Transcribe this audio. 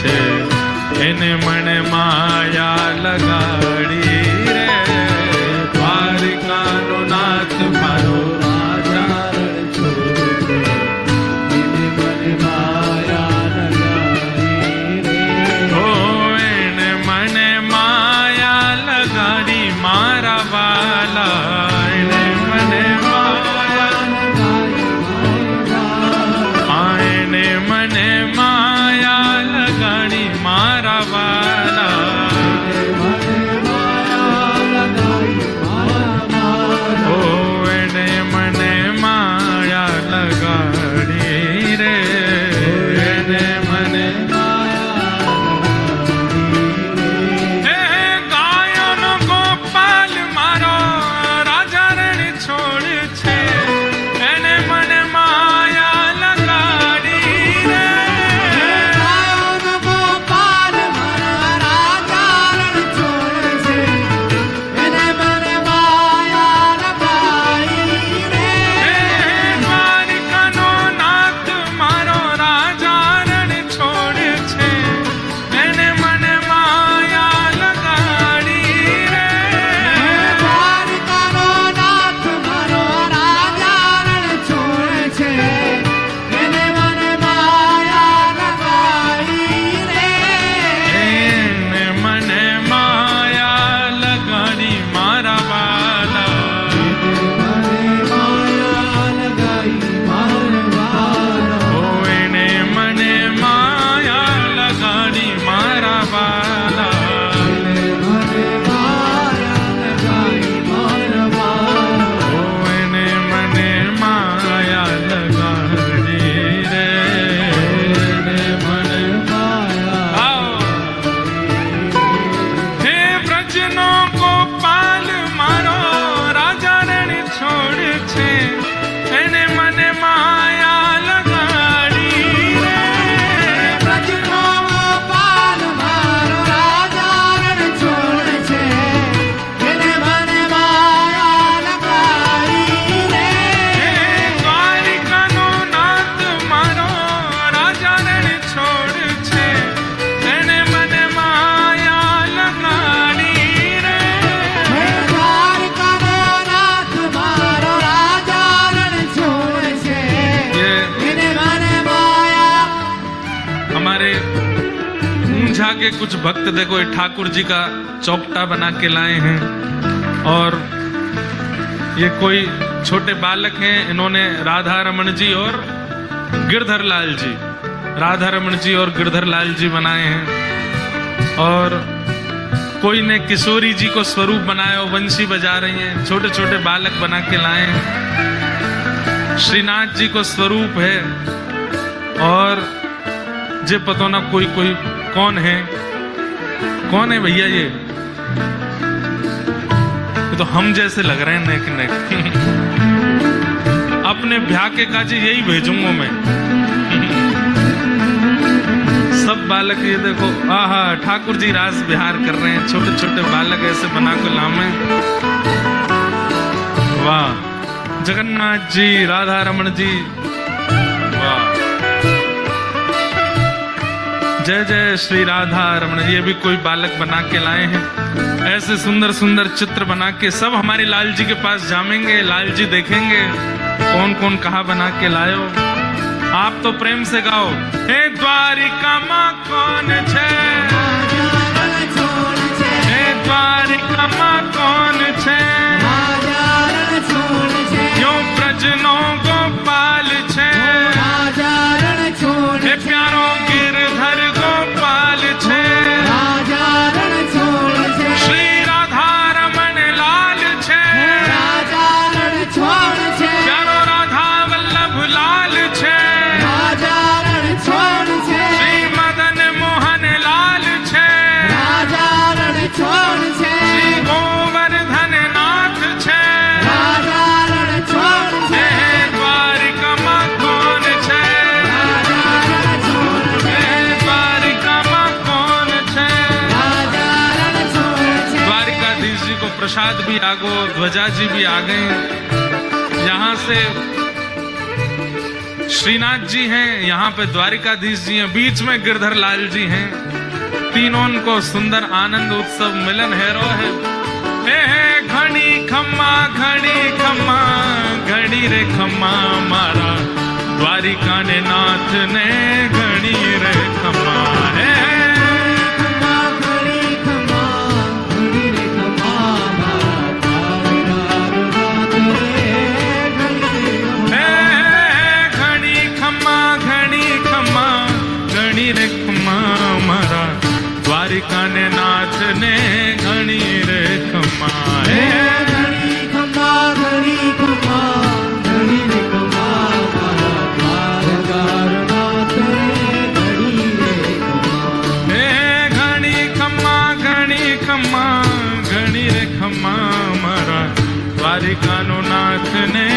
છે, એને મને માયા લગાડી રે. દ્વારિકાનો નાથ મારો રાજા રણ છોડ, એને મને માયા લગાડી રે. ઓ એને મને માયા લગાડી મારા વાલા, એને મને માયા લગાડી, એને મને માયા લગાડી મારા વાલા. ઓ એને મને માયા લગાડી રે, એને મને ગાયોનો ગોપાલ મારો રાજા રણ છોડ છે, એને મને માયા લગાડી રે. ગાયોનો ગોપાલ મારા રાજા રણ છોડ છે, એને મને માયા લગાડી રે. દ્વારિકાનો નાથ મારો રાજા રણ છોડ છે, એને મને માયા લગાડી રે. દ્વારિકાનો નાથ મારો રાજા રણ છોડ છે, એને મને માયા લગાડી રે. એને મને માયા લગાડી મારા વાલા. ઓ એને મને માયા લગાડી મારા વાલા. ઓ એને મને માયા લગાડી રે, એને મને આવો. હે બ્રજનો ગોપાલ મારો રાજા રણ છોડ છે, એને મને માયા લગાડી રે. બ્રજનો ગોપાલ મારો રાજા રણ છોડ છે, એને મને માયા લગાડી રે. દ્વારિકાનો નાથ મારો રાજા રણ છોડ છે, એને મને માયા લગાડી રે. દ્વારિકાનો નાથ મારો રાજા રણ છોડ છે, ये એને મને માયા. हमारे ऊंझा के कुछ भक्त देखो ये ठाकुर जी का चौपटा बना के लाए हैं, और ये कोई छोटे बालक हैं, इन्होंने राधा रमन जी और गिरधर लाल जी, राधा रमन जी और गिरधर लाल जी बनाए हैं. और कोई ने किशोरी जी को स्वरूप बनाया, वंशी बजा रही हैं, छोटे छोटे बालक बना के लाए हैं. श्रीनाथ जी को स्वरूप है, और जे पता ना कोई कोई कौन है भैया ये तो हम जैसे लग रहे हैं नेक नेक. अपने ब्याह के काजे यही भेजूंगा मैं. सब बालक ये देखो, आहा ठाकुर जी रास बिहार कर रहे हैं, छोटे छोटे बालक ऐसे बना को लामे. वाह जगन्नाथ जी, राधा रमन जी, वाह जय जय श्री राधा रमन. ये भी कोई बालक बना के लाए हैं, ऐसे सुंदर सुंदर चित्र बना के सब हमारे लाल जी के पास जामेंगे. लाल जी देखेंगे कौन कौन कहाँ बना के लायो. आप तो प्रेम से गाओ, हे द्वारिका माँ कौन छे, हे द्वारिका माँ कौन छे, क्यों ब्रजनो गोपाल छे, हे प्यारो गिरधर गोपाल छे, श्री राधा रमन लाल छे, प्यारो राधा वल्लभ लाल छे, श्री मदन मोहन लाल छे, श्री गोवर्धन नाथ छे, हे द्वारिका माँ कौन छे, हे द्वारिका माँ कौन छे. द्वारिकाधीश जी को प्रसाद भी आ गो, ध्वजा जी भी आ गए. यहाँ से श्रीनाथ जी हैं, यहाँ पे द्वारिकाधीश जी हैं, बीच में गिरधर लाल जी हैं। तीनों को सुंदर आनंद उत्सव मिलन हेरो है। हे घड़ी खम्मा घड़ी रे खम्मा मारा द्वारिका ने नाथ ने घड़ी रे खम्मा है। द्वारिका ने नाथ ने घड़ी रे खम्मा है। घड़ी खम्मा घड़ी रे खम्मा द्वारकानाथ रे घड़ी रे खम्मा। हे घड़ी खम्मा घड़ी रे खम्मा मारा द्वारिका नो नाथ ने